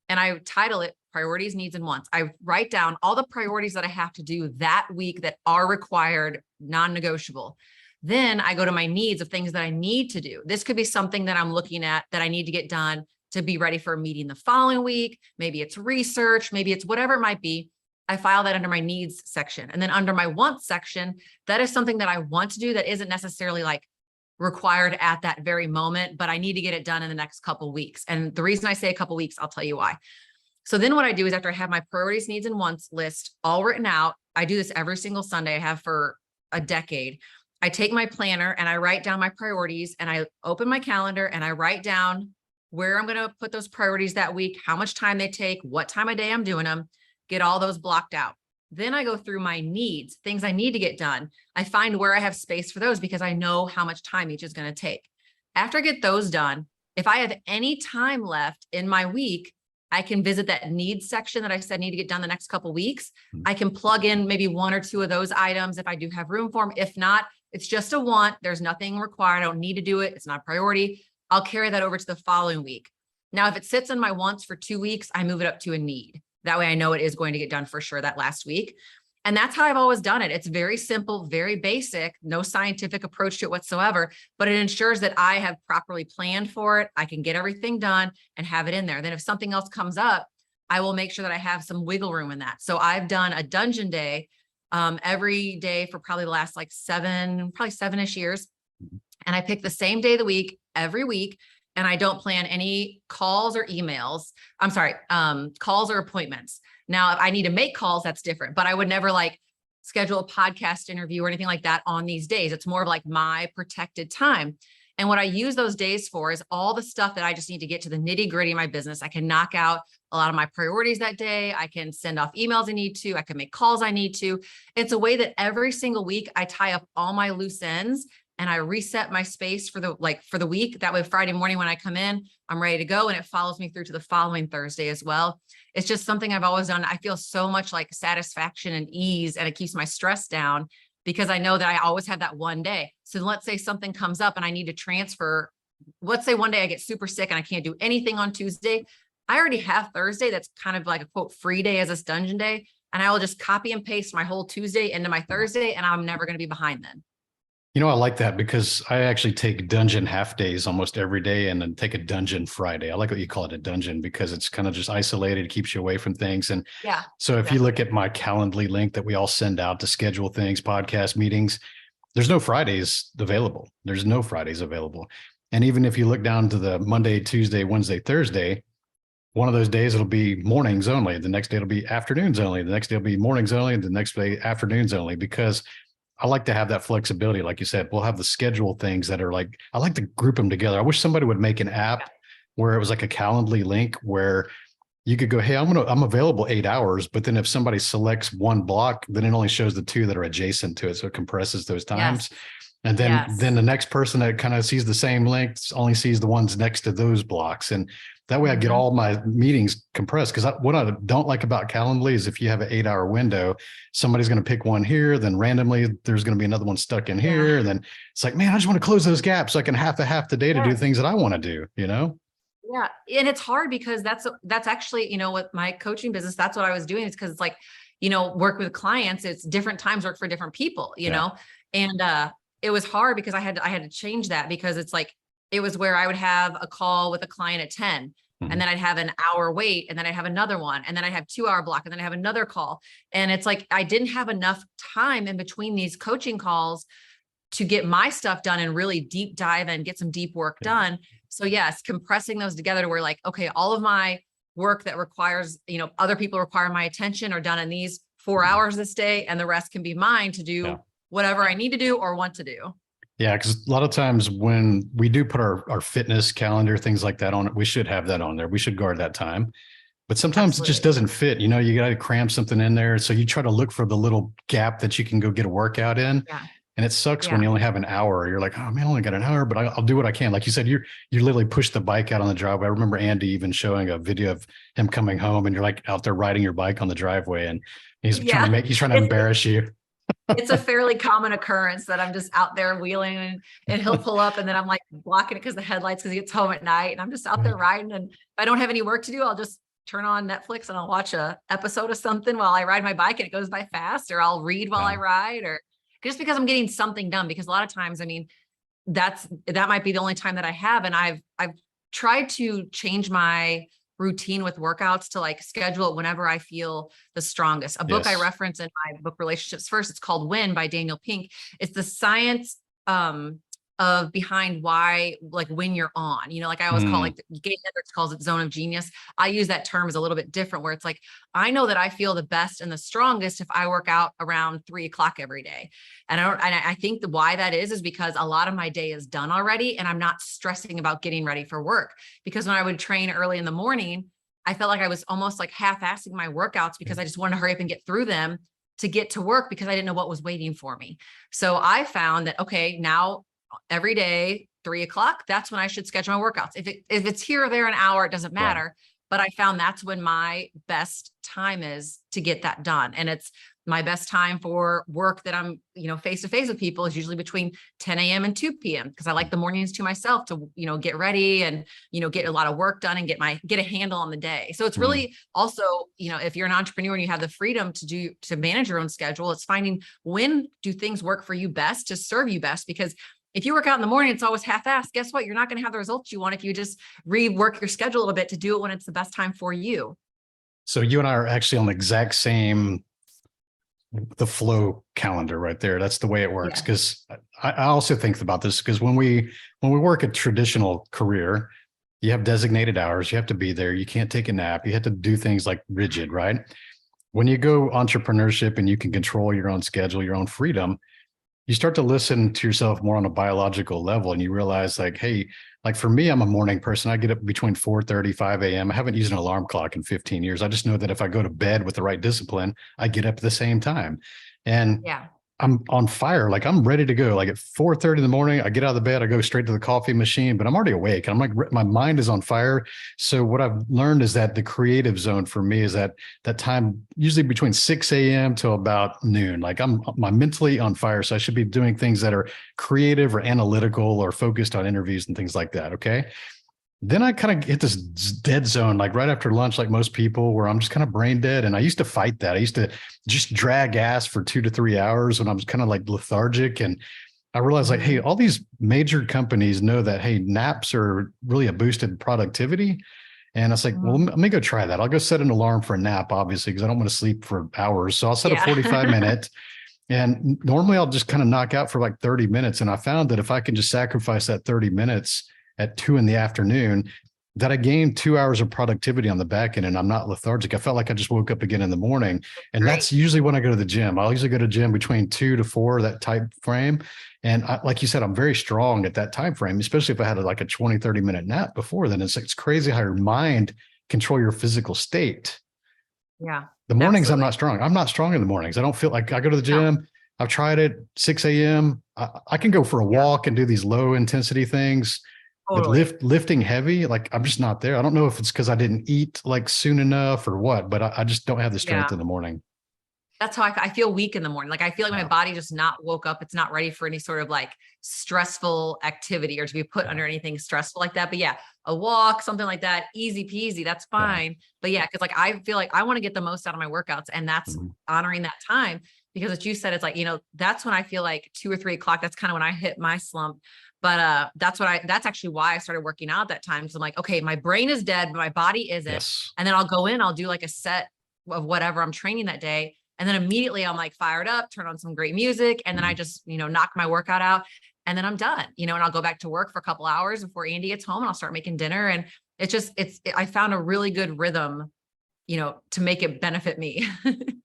And I title it priorities, needs, and wants. I write down all the priorities that I have to do that week that are required, non-negotiable. Then I go to my needs of things that I need to do. This could be something that I'm looking at that I need to get done to be ready for a meeting the following week. Maybe it's research, maybe it's whatever it might be. I file that under my needs section. And then under my wants section, that is something that I want to do that isn't necessarily like required at that very moment, but I need to get it done in the next couple of weeks. And the reason I say a couple of weeks, I'll tell you why. So then what I do is after I have my priorities, needs, and wants list all written out, I do this every single Sunday. I have for a decade. I take my planner and I write down my priorities and I open my calendar and I write down where I'm going to put those priorities that week, how much time they take, what time of day I'm doing them, get all those blocked out. Then I go through my needs, things I need to get done. I find where I have space for those because I know how much time each is going to take. After I get those done, if I have any time left in my week, I can visit that needs section that I said need to get done the next couple of weeks. I can plug in maybe 1 or 2 of those items if I do have room for them. If not, it's just a want. There's nothing required. I don't need to do it. It's not a priority. I'll carry that over to the following week. Now, if it sits in my wants for 2 weeks, I move it up to a need. That way I know it is going to get done for sure that last week. And that's how I've always done it. It's very simple, very basic, no scientific approach to it whatsoever, but it ensures that I have properly planned for it. I can get everything done and have it in there. Then if something else comes up, I will make sure that I have some wiggle room in that. So I've done a dungeon day every day for probably the last like 7-ish years. And I pick the same day of the week every week. And I don't plan any calls or emails. I'm sorry, calls or appointments. Now, if I need to make calls, that's different, but I would never like schedule a podcast interview or anything like that on these days. It's more of like my protected time. And what I use those days for is all the stuff that I just need to get to the nitty gritty of my business. I can knock out a lot of my priorities that day. I can send off emails I need to. I can make calls I need to. It's a way that every single week I tie up all my loose ends and I reset my space for the week. That way, Friday morning when I come in, I'm ready to go. And it follows me through to the following Thursday as well. It's just something I've always done. I feel so much like satisfaction and ease, and it keeps my stress down because I know that I always have that one day. So let's say something comes up and I need to transfer. Let's say one day I get super sick and I can't do anything on Tuesday. I already have Thursday. That's kind of like a quote free day as a dungeon day. And I will just copy and paste my whole Tuesday into my Thursday, and I'm never going to be behind then. You know, I like that because I actually take dungeon half days almost every day and then take a dungeon Friday. I like what you call it, a dungeon, because it's kind of just isolated, keeps you away from things. And yeah, so if you look at my Calendly link that we all send out to schedule things, podcast meetings, there's no Fridays available. There's no Fridays available. And even if you look down to the Monday, Tuesday, Wednesday, Thursday, one of those days it'll be mornings only. The next day it'll be afternoons only. The next day will be mornings only. The next day, afternoons only, because I like to have that flexibility. Like you said, we'll have the schedule things that are like, I like to group them together. I wish somebody would make an app where it was like a Calendly link where you could go, hey, I'm available 8 hours, but then if somebody selects one block, then it only shows the two that are adjacent to it. So it compresses those times. Yes. And then the next person that kind of sees the same link only sees the ones next to those blocks. And that way I get all my meetings compressed. Because what I don't like about Calendly is if you have an 8-hour window, somebody's going to pick one here, then randomly there's going to be another one stuck in here. And then it's like, man, I just want to close those gaps so I can have the day to do things that I want to do, you know? Yeah. And it's hard because that's actually, you know, with my coaching business, that's what I was doing. It's because it's like, you know, work with clients, it's different times work for different people, you know? And it was hard because I had to change that, because it's like, it was where I would have a call with a client at 10 and then I'd have an hour wait, and then I'd have another one, and then I'd have 2-hour block, and then I have another call. And it's like, I didn't have enough time in between these coaching calls to get my stuff done and really deep dive and get some deep work done. So yes, compressing those together to where like, okay, all of my work that requires, you know, other people require my attention are done in these 4 hours this day, and the rest can be mine to do whatever I need to do or want to do. Yeah, because a lot of times when we do put our fitness calendar, things like that on it, we should have that on there. We should guard that time. But sometimes it just doesn't fit. You know, you got to cram something in there. So you try to look for the little gap that you can go get a workout in. Yeah. And it sucks when you only have an hour. You're like, oh man, I only got an hour, but I'll do what I can. Like you said, you literally push the bike out on the driveway. I remember Andy even showing a video of him coming home, and you're like out there riding your bike on the driveway, and he's trying to embarrass you. It's a fairly common occurrence that I'm just out there wheeling, and he'll pull up, and then I'm like blocking it because the headlights, because he gets home at night, and I'm just out there riding. And if I don't have any work to do, I'll just turn on Netflix and I'll watch a episode of something while I ride my bike, and it goes by fast, or I'll read while I ride, or just because I'm getting something done. Because a lot of times, I mean, that might be the only time that I have. And I've tried to change my routine with workouts to like schedule it whenever I feel the strongest. A book I reference in my book, Relationships First, it's called Win by Daniel Pink. It's the science of behind why, like when you're on, you know, like I always call, like Gabe Hendricks calls it zone of genius. I use that term as a little bit different, where it's like, I know that I feel the best and the strongest if I work out around 3 o'clock every day. And I think why that is because a lot of my day is done already, and I'm not stressing about getting ready for work. Because when I would train early in the morning, I felt like I was almost like half-assing my workouts because I just wanted to hurry up and get through them to get to work, because I didn't know what was waiting for me. So I found that, okay, now every day, 3 o'clock, that's when I should schedule my workouts. If it's here or there an hour, it doesn't matter. But I found that's when my best time is to get that done. And it's my best time for work that I'm, you know, face to face with people is usually between 10 a.m. and 2 p.m. because I like the mornings to myself to, you know, get ready and, you know, get a lot of work done and get a handle on the day. So it's really also, you know, if you're an entrepreneur and you have the freedom to manage your own schedule, it's finding when do things work for you best to serve you best. Because if you work out in the morning, it's always half-assed. Guess what? You're not going to have the results you want if you just rework your schedule a little bit to do it when it's the best time for you. So you and I are actually on the exact same the flow calendar right there. That's the way it works. Yeah. Because I also think about this because when we work a traditional career, you have designated hours, you have to be there, you can't take a nap, you have to do things like rigid, right? When you go entrepreneurship and you can control your own schedule, your own freedom, you start to listen to yourself more on a biological level, and you realize like, hey, like for me, I'm a morning person. I get up between 4:30, 5 a.m. I haven't used an alarm clock in 15 years. I just know that if I go to bed with the right discipline, I get up at the same time. And Yeah. I'm on fire. Like I'm ready to go. Like at 4:30 in the morning, I get out of the bed, I go straight to the coffee machine, but I'm already awake. I'm like, my mind is on fire. So what I've learned is that the creative zone for me is that time, usually between 6 a.m. till about noon. Like I'm mentally on fire. So I should be doing things that are creative or analytical or focused on interviews and things like that. Okay. Then I kind of hit this dead zone, like right after lunch, like most people, where I'm just kind of brain dead. And I used to fight that. I used to just drag ass for 2 to 3 hours when I was kind of like lethargic. And I realized like, hey, all these major companies know that, hey, naps are really a boosted productivity. And I was like, well, let me go try that. I'll go set an alarm for a nap, obviously, because I don't want to sleep for hours. So I'll set a 45-minute. And normally I'll just kind of knock out for like 30 minutes. And I found that if I can just sacrifice that 30 minutes at 2 p.m, that I gained 2 hours of productivity on the back end, and I'm not lethargic. I felt like I just woke up again in the morning. And that's usually when I go to the gym. I'll usually go to the gym between 2 to 4, that type frame. And like you said, I'm very strong at that time frame, especially if I had like a 20, 30-minute nap before then. It's crazy how your mind control your physical state. Yeah. The mornings, absolutely. I'm not strong. I'm not strong in the mornings. I don't feel like I go to the gym. No. I've tried it 6 a.m. I can go for a walk and do these low intensity things. Totally. But lifting heavy, like I'm just not there. I don't know if it's because I didn't eat like soon enough or what, but I just don't have the strength in the morning. That's how I feel weak in the morning. Like I feel like my body just not woke up. It's not ready for any sort of like stressful activity or to be put under anything stressful like that. But yeah, a walk, something like that, easy peasy, that's fine. But yeah, because like I feel like I want to get the most out of my workouts, and that's honoring that time, because as you said, it's like, that's when I feel like 2 or 3 o'clock. That's kind of when I hit my slump. But that's actually why I started working out at that time. So I'm like, okay, my brain is dead, but my body isn't. Yes. And then I'll go in, I'll do like a set of whatever I'm training that day. And then immediately I'm like fired up, turn on some great music. And then I just, knock my workout out, and then I'm done, and I'll go back to work for a couple hours before Andy gets home, and I'll start making dinner. And I found a really good rhythm, to make it benefit me.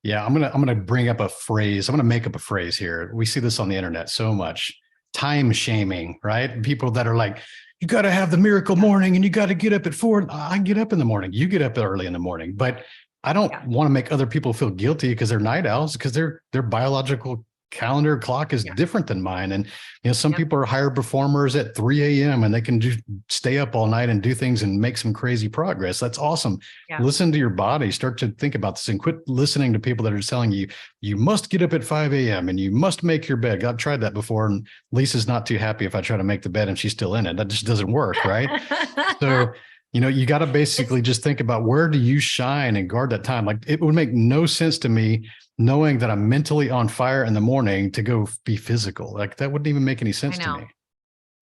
Yeah. I'm going to bring up a phrase. I'm going to make up a phrase here. We see this on the internet so much. Time shaming, right? People that are like, you got to have the miracle morning and you got to get up at 4. I get up in the morning. You get up early in the morning, but I don't want to make other people feel guilty because they're night owls, because their biological calendar clock is different than mine. And, some people are higher performers at 3 a.m. and they can just stay up all night and do things and make some crazy progress. That's awesome. Yeah. Listen to your body, start to think about this, and quit listening to people that are telling you, you must get up at 5 a.m. and you must make your bed. I've tried that before, and Lisa's not too happy if I try to make the bed and she's still in it. That just doesn't work. Right. So, you got to basically just think about, where do you shine and guard that time? Like, it would make no sense to me knowing that I'm mentally on fire in the morning to go be physical. Like, that wouldn't even make any sense to me.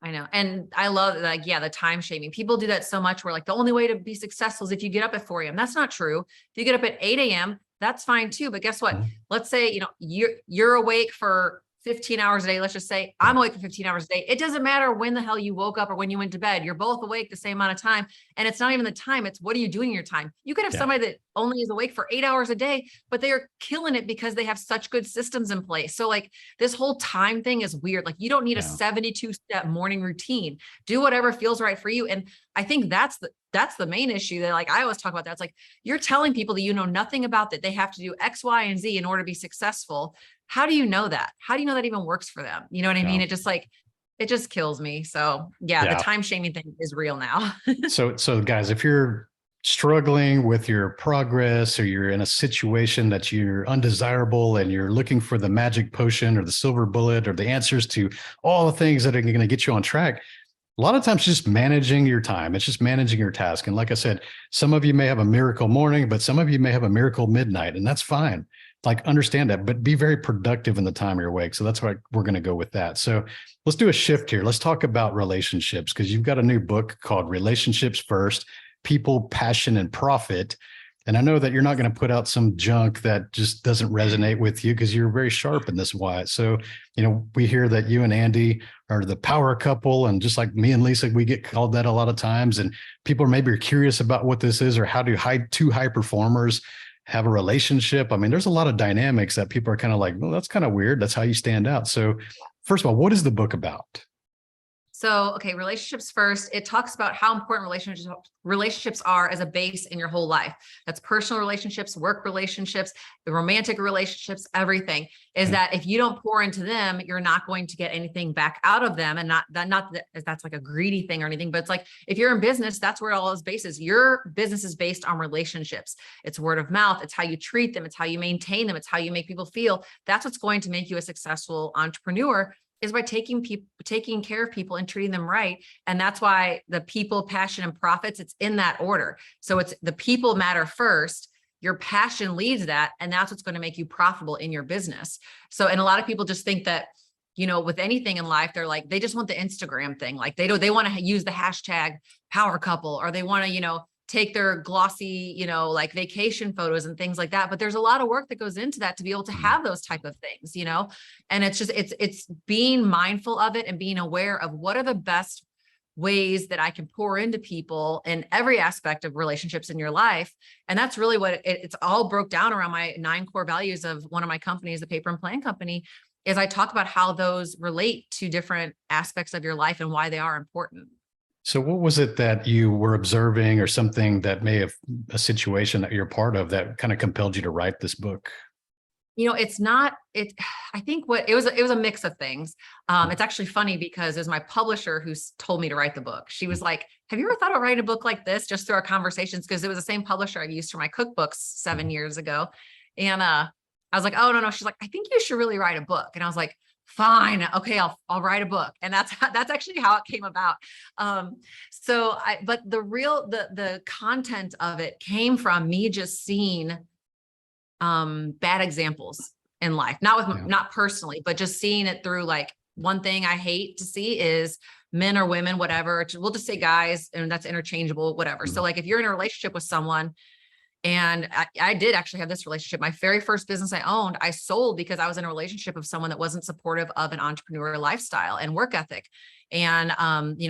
I know. And I love like, the time shaming. People do that so much, where like the only way to be successful is if you get up at 4 a.m. That's not true. If you get up at 8 a.m., that's fine too. But guess what? Let's say, you're awake for 15 hours a day. Let's just say I'm awake for 15 hours a day. It doesn't matter when the hell you woke up or when you went to bed. You're both awake the same amount of time. And it's not even the time. It's what are you doing in your time? You could have somebody that only is awake for 8 hours a day, but they are killing it because they have such good systems in place. So like, this whole time thing is weird. Like, you don't need a 72-step morning routine. Do whatever feels right for you. And I think that's the main issue that, like, I always talk about that. It's like, you're telling people that nothing about that. They have to do X, Y, and Z in order to be successful. How do you know that? How do you know that even works for them? You know what I mean? It just kills me. So the time shaming thing is real now. So guys, if you're struggling with your progress, or you're in a situation that you're undesirable and you're looking for the magic potion or the silver bullet or the answers to all the things that are going to get you on track, a lot of times just managing your time. It's just managing your task. And like I said, some of you may have a miracle morning, but some of you may have a miracle midnight, and that's fine. Like, understand that, but be very productive in the time you're awake. So that's why we're going to go with that. So let's do a shift here. Let's talk about relationships, because you've got a new book called Relationships First: People, Passion, and Profit. And I know that you're not going to put out some junk that just doesn't resonate with you because you're very sharp in this, Wyatt. So, we hear that you and Andy are the power couple. And just like me and Lisa, we get called that a lot of times. And people are maybe curious about what this is or how do two high performers have a relationship. I mean, there's a lot of dynamics that people are kind of like, well, that's kind of weird. That's how you stand out. So first of all, what is the book about? So, okay, relationships first. It talks about how important relationships are as a base in your whole life. That's personal relationships, work relationships, the romantic relationships, everything is that if you don't pour into them, you're not going to get anything back out of them. And not that that's like a greedy thing or anything, but it's like, if you're in business, that's where all those bases, your business is based on relationships. It's word of mouth. It's how you treat them. It's how you maintain them. It's how you make people feel. That's what's going to make you a successful entrepreneur, is by taking care of people and treating them right. And that's why the people, passion, and profits, it's in that order. So it's the people matter first, your passion leads that, and that's what's going to make you profitable in your business. So, and a lot of people just think that, with anything in life, they're like, they just want the Instagram thing. Like they want to use the hashtag power couple, or they want to, take their glossy, like vacation photos and things like that. But there's a lot of work that goes into that to be able to have those type of things, and it's just, it's being mindful of it and being aware of what are the best ways that I can pour into people in every aspect of relationships in your life. And that's really what it's all broke down around my 9 core values of one of my companies, the Paper and Plan Company, is I talk about how those relate to different aspects of your life and why they are important. So what was it that you were observing, or something that may have a situation that you're part of that kind of compelled you to write this book? I think it was a mix of things. It's actually funny because it was my publisher who told me to write the book. She was like, have you ever thought about writing a book like this, just through our conversations? Because it was the same publisher I used for my cookbooks 7 years ago. And I was like, oh, no. She's like, I think you should really write a book. And I was like, fine. Okay. I'll write a book. And that's actually how it came about. But the content of it came from me just seeing, bad examples in life, not personally, but just seeing it through, like, one thing I hate to see is men or women, whatever, we'll just say guys, and that's interchangeable, whatever. So like, if you're in a relationship with someone, and I did actually have this relationship. My very first business I owned, I sold because I was in a relationship with someone that wasn't supportive of an entrepreneurial lifestyle and work ethic. And,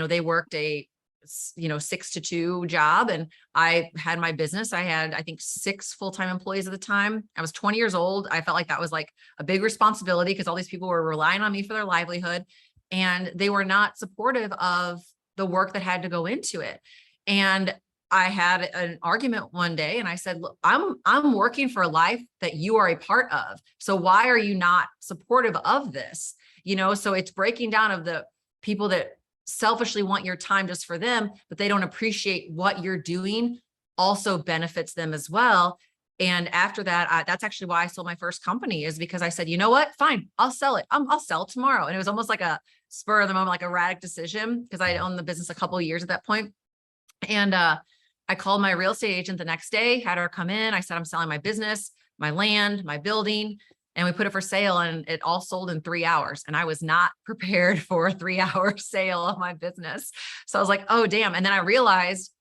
they worked a 6 to 2 job, and I had my business. I had, I think, 6 full-time employees at the time. I was 20 years old. I felt like that was like a big responsibility because all these people were relying on me for their livelihood, and they were not supportive of the work that had to go into it. And I had an argument one day, and I said, look, I'm working for a life that you are a part of. So why are you not supportive of this? So it's breaking down of the people that selfishly want your time just for them, but they don't appreciate what you're doing also benefits them as well. And after that, that's actually why I sold my first company, is because I said, you know what, fine, I'll sell it. I'll sell it tomorrow. And it was almost like a spur of the moment, like a erratic decision, because I owned the business a couple of years at that point. And, I called my real estate agent the next day, had her come in. I said, I'm selling my business, my land, my building, and we put it for sale, and it all sold in 3 hours. And I was not prepared for a 3-hour sale of my business. So I was like, oh, damn. And then I realized,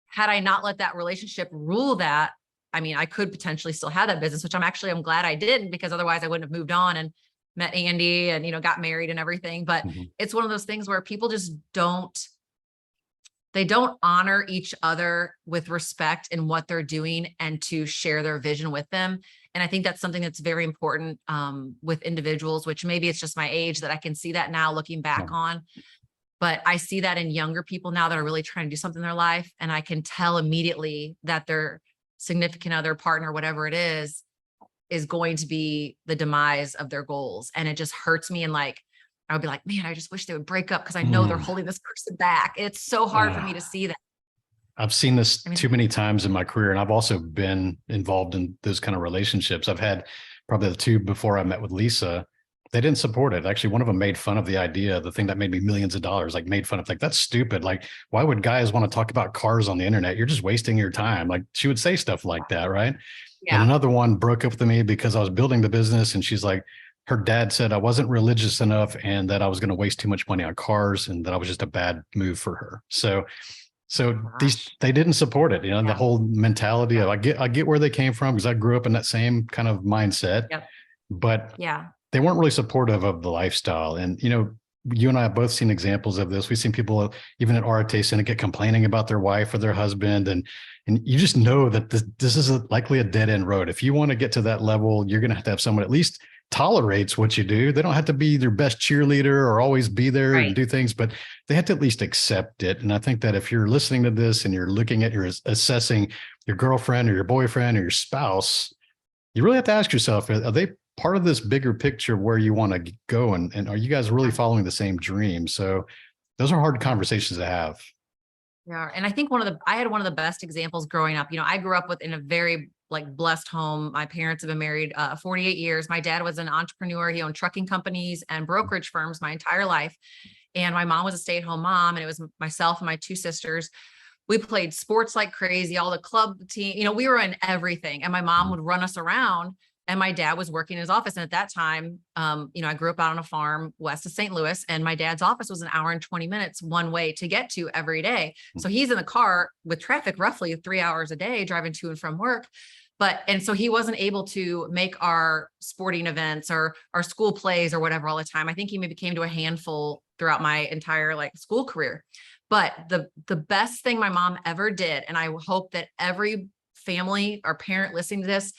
had I not let that relationship rule that, I mean, I could potentially still have that business, which I'm glad I didn't, because otherwise I wouldn't have moved on and met Andy and, got married and everything. But it's one of those things where people just don't honor each other with respect in what they're doing and to share their vision with them. And I think that's something that's very important with individuals, which maybe it's just my age that I can see that now looking back on. But I see that in younger people now that are really trying to do something in their life. And I can tell immediately that their significant other, partner, whatever it is going to be the demise of their goals. And it just hurts me. And like, I would be like, man, I just wish they would break up because I know they're holding this person back. It's so hard for me to see that. I've seen this too many times in my career, and I've also been involved in those kind of relationships. I've had probably the 2 before I met with Lisa. They didn't support it. Actually, one of them made fun of the idea, the thing that made me millions of dollars, like made fun of, like, that's stupid. Like, why would guys want to talk about cars on the internet? You're just wasting your time. Like, she would say stuff like that, right? Yeah. And another one broke up with me because I was building the business, and she's like, her dad said I wasn't religious enough and that I was going to waste too much money on cars, and that I was just a bad move for her. So So Gosh. they didn't support it, the Yeah. whole mentality Yeah. of I get where they came from because I grew up in that same kind of mindset, Yep. but Yeah. they weren't really supportive of the lifestyle. And, you and I have both seen examples of this. We've seen people even at Arete Syndicate complaining about their wife or their husband. And you just know that this is likely a dead end road. If you want to get to that level, you're going to have someone at least tolerates what you do. They don't have to be their best cheerleader or always be there and Right. do things, but they have to at least accept it. And I think that if you're listening to this and you're looking at, you're assessing your girlfriend or your boyfriend or your spouse, you really have to ask yourself, are they part of this bigger picture of where you want to go? And are you guys really following the same dream? So those are hard conversations to have. Yeah. And I think I had one of the best examples growing up. I grew up in a very like blessed home. My parents have been married 48 years. My dad was an entrepreneur. He owned trucking companies and brokerage firms my entire life. And my mom was a stay-at-home mom. And it was myself and my two sisters. We played sports like crazy, all the club team, we were in everything. And my mom would run us around and my dad was working in his office. And at that time, I grew up out on a farm west of St. Louis, and my dad's office was an hour and 20 minutes one way to get to every day. So he's in the car with traffic roughly 3 hours a day driving to and from work. And so he wasn't able to make our sporting events or our school plays or whatever all the time. I think he maybe came to a handful throughout my entire school career. But the best thing my mom ever did, and I hope that every family or parent listening to this,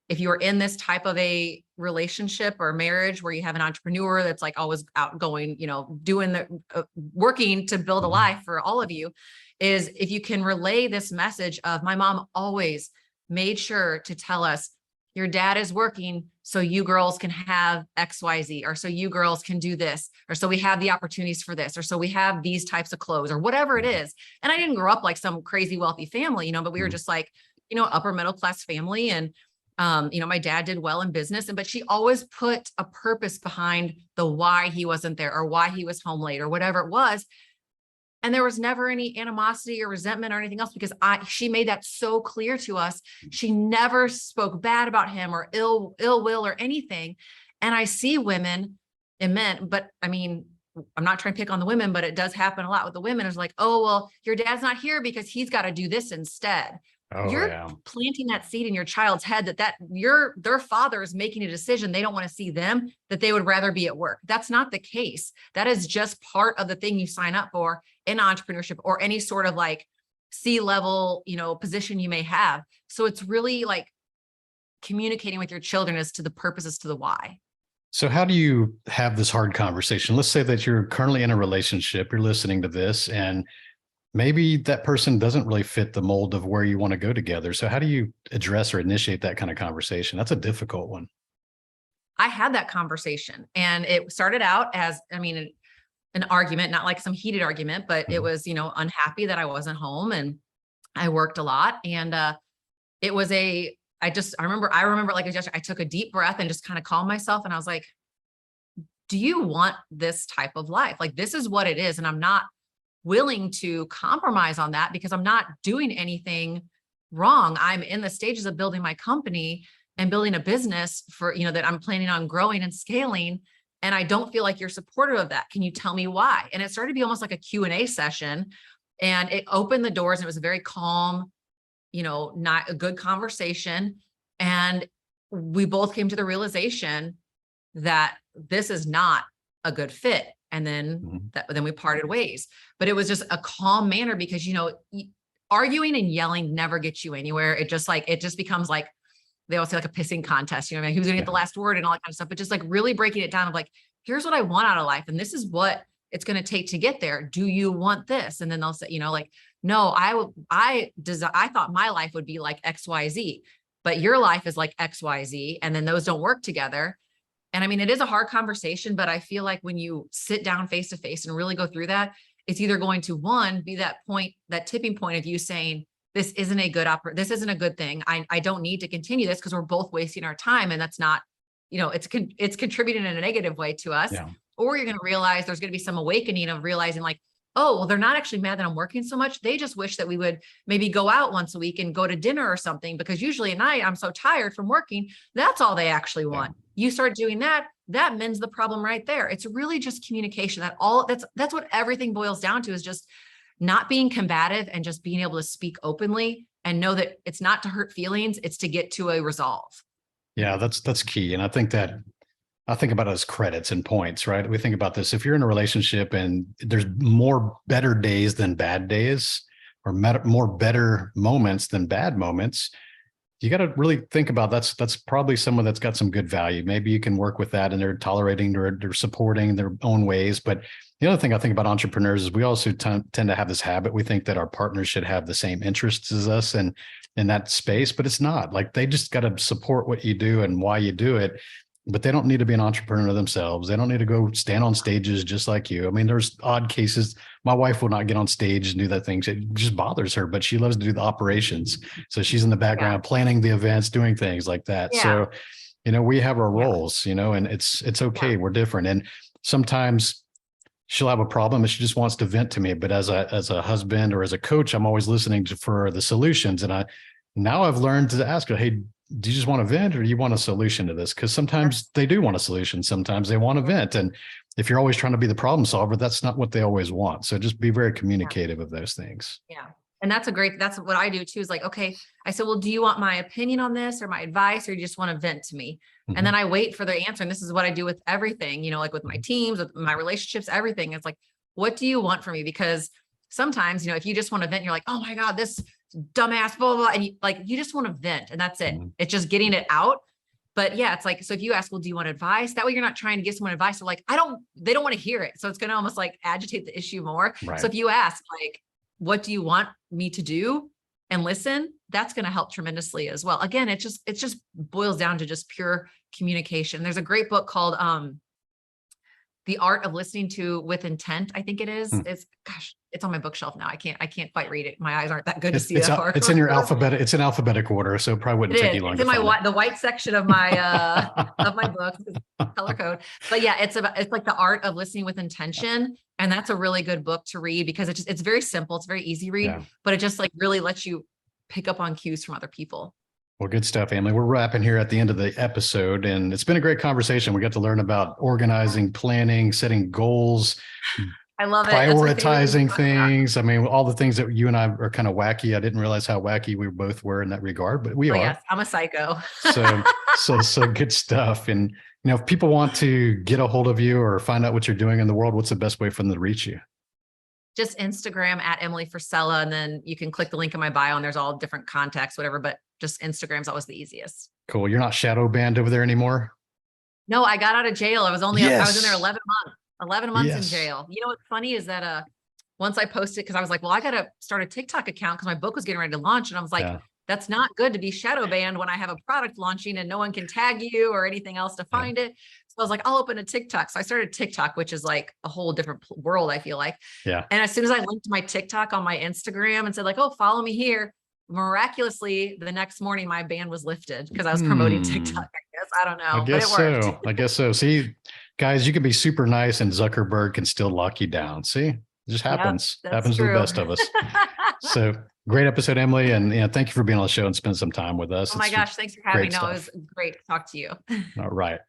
if you are in this type of a relationship or marriage where you have an entrepreneur that's always outgoing, doing working to build a life for all of you, is if you can relay this message of my mom always made sure to tell us, your dad is working so you girls can have XYZ, or so you girls can do this, or so we have the opportunities for this, or so we have these types of clothes, or whatever it is. And I didn't grow up like some crazy wealthy family, but we were just upper middle class family. And my dad did well in business, but she always put a purpose behind the why he wasn't there or why he was home late or whatever it was. And there was never any animosity or resentment or anything else because she made that so clear to us. She never spoke bad about him or ill will or anything. And I see women and men, but I mean, I'm not trying to pick on the women, but it does happen a lot with the women. It's like, oh, well, your dad's not here because he's got to do this instead. Oh, You're yeah. planting that seed in your child's head that their father is making a decision. They don't want to see them, that they would rather be at work. That's not the case. That is just part of the thing you sign up for in entrepreneurship or any sort of C-level, position you may have. So it's really communicating with your children as to the purposes to the why. So how do you have this hard conversation? Let's say that you're currently in a relationship, you're listening to this, and maybe that person doesn't really fit the mold of where you want to go together. So how do you address or initiate that kind of conversation? That's a difficult one. I had that conversation and it started out as, an argument, not like some heated argument, but it was, unhappy that I wasn't home and I worked a lot. And it was I remember like I took a deep breath and just kind of calmed myself. And I was like, do you want this type of life? This is what it is. And I'm not willing to compromise on that because I'm not doing anything wrong. I'm in the stages of building my company and building a business for, that I'm planning on growing and scaling. And I don't feel like you're supportive of that. Can you tell me why? And it started to be almost like a Q&A session, and it opened the doors, and it was a very calm, not a good conversation. And we both came to the realization that this is not a good fit. And then then we parted ways, but it was just a calm manner because, arguing and yelling never gets you anywhere. It just becomes they always say a pissing contest, who's going to get the last word and all that kind of stuff, but just really breaking it down of here's what I want out of life. And this is what it's going to take to get there. Do you want this? And then they'll say, no, I thought my life would be like XYZ, but your life is like XYZ. And then those don't work together. And it is a hard conversation, but I feel like when you sit down face to face and really go through that, it's either going to be that point, that tipping point of you saying, this isn't a good thing. I don't need to continue this because we're both wasting our time. And that's not, it's contributing in a negative way to us. Yeah. Or you're going to realize there's going to be some awakening of realizing oh, well, they're not actually mad that I'm working so much. They just wish that we would maybe go out once a week and go to dinner or something, because usually at night I'm so tired from working. That's all they actually want. Yeah. You start doing that mends the problem right there. It's really just communication. That's what everything boils down to, is just not being combative and just being able to speak openly and know that it's not to hurt feelings, it's to get to a resolve. Yeah, that's key. And I think about it as credits and points, right? We think about this. If you're in a relationship and there's more better days than bad days, or more better moments than bad moments, you got to really think about that's probably someone that's got some good value. Maybe you can work with that and they're tolerating, they're supporting their own ways. But the other thing I think about entrepreneurs is we also tend to have this habit. We think that our partners should have the same interests as us and in that space, but it's not. Like, they just got to support what you do and why you do it. But they don't need to be an entrepreneur themselves. They don't need to go stand on stages just like you. I mean, there's odd cases. My wife will not get on stage and do that thing. It just bothers her, but she loves to do the operations. So she's in the background planning the events, doing things like that. Yeah. So, we have our roles, and it's okay. We're different. And sometimes she'll have a problem and she just wants to vent to me. But as a husband or as a coach, I'm always listening for the solutions. And now I've learned to ask her, hey, do you just want to vent or do you want a solution to this? Because sometimes they do want a solution. Sometimes they want to vent. And if you're always trying to be the problem solver, that's not what they always want. So just be very communicative of those things. Yeah. And that's what I do too, is like, okay, I said, well, do you want my opinion on this or my advice, or do you just want to vent to me? Mm-hmm. And then I wait for their answer. And this is what I do with everything, like with my teams, with my relationships, everything. It's like, what do you want from me? Because sometimes, if you just want to vent, you're like, oh my God, this dumbass, blah, blah, blah. And you just want to vent, and that's it. Mm-hmm. It's just getting it out. But yeah, it's like, so if you ask, well, do you want advice? That way you're not trying to give someone advice. They're like, they don't want to hear it. So it's going to almost like agitate the issue more. Right. So if you ask, like, what do you want me to do? And listen, that's going to help tremendously as well. Again, it just boils down to just pure communication. There's a great book called, The Art of Listening to with Intent. I think it is. It's on my bookshelf now. I can't quite read it. My eyes aren't that good to see that far. It's in your alphabet. It's in alphabetic order, so it probably wouldn't take you long. It's in the white section of my of my book, color code. But yeah, it's like The Art of Listening with Intention, and that's a really good book to read because it's very simple. It's very easy read, but it just like really lets you pick up on cues from other people. Well, good stuff, Emily. We're wrapping here at the end of the episode, and it's been a great conversation. We got to learn about organizing, planning, setting goals. I love it. Prioritizing things. I mean, all the things that you and I are kind of wacky. I didn't realize how wacky we both were in that regard, but we are. Yes, I'm a psycho. so good stuff. And, if people want to get a hold of you or find out what you're doing in the world, what's the best way for them to reach you? Just Instagram at Emily Frisella. And then you can click the link in my bio and there's all different contacts, whatever, but just Instagram's always the easiest. Cool. You're not shadow banned over there anymore? No, I got out of jail. I was in there 11 months in jail. What's funny is that once I posted, because I was like, well, I got to start a TikTok account because my book was getting ready to launch. And I was like, that's not good to be shadow banned when I have a product launching and no one can tag you or anything else to find it. So I was like, I'll open a TikTok. So I started TikTok, which is like a whole different world, I feel like. Yeah. And as soon as I linked my TikTok on my Instagram and said like, oh, follow me here, miraculously, the next morning, my ban was lifted because I was promoting TikTok. I guess. I don't know. I guess so. See, guys, you can be super nice and Zuckerberg can still lock you down. See, it just happens. Happens to the best of us. So great episode, Emily. And thank you for being on the show and spend some time with us. Oh my gosh. Thanks for having me. No, it was great to talk to you. All right.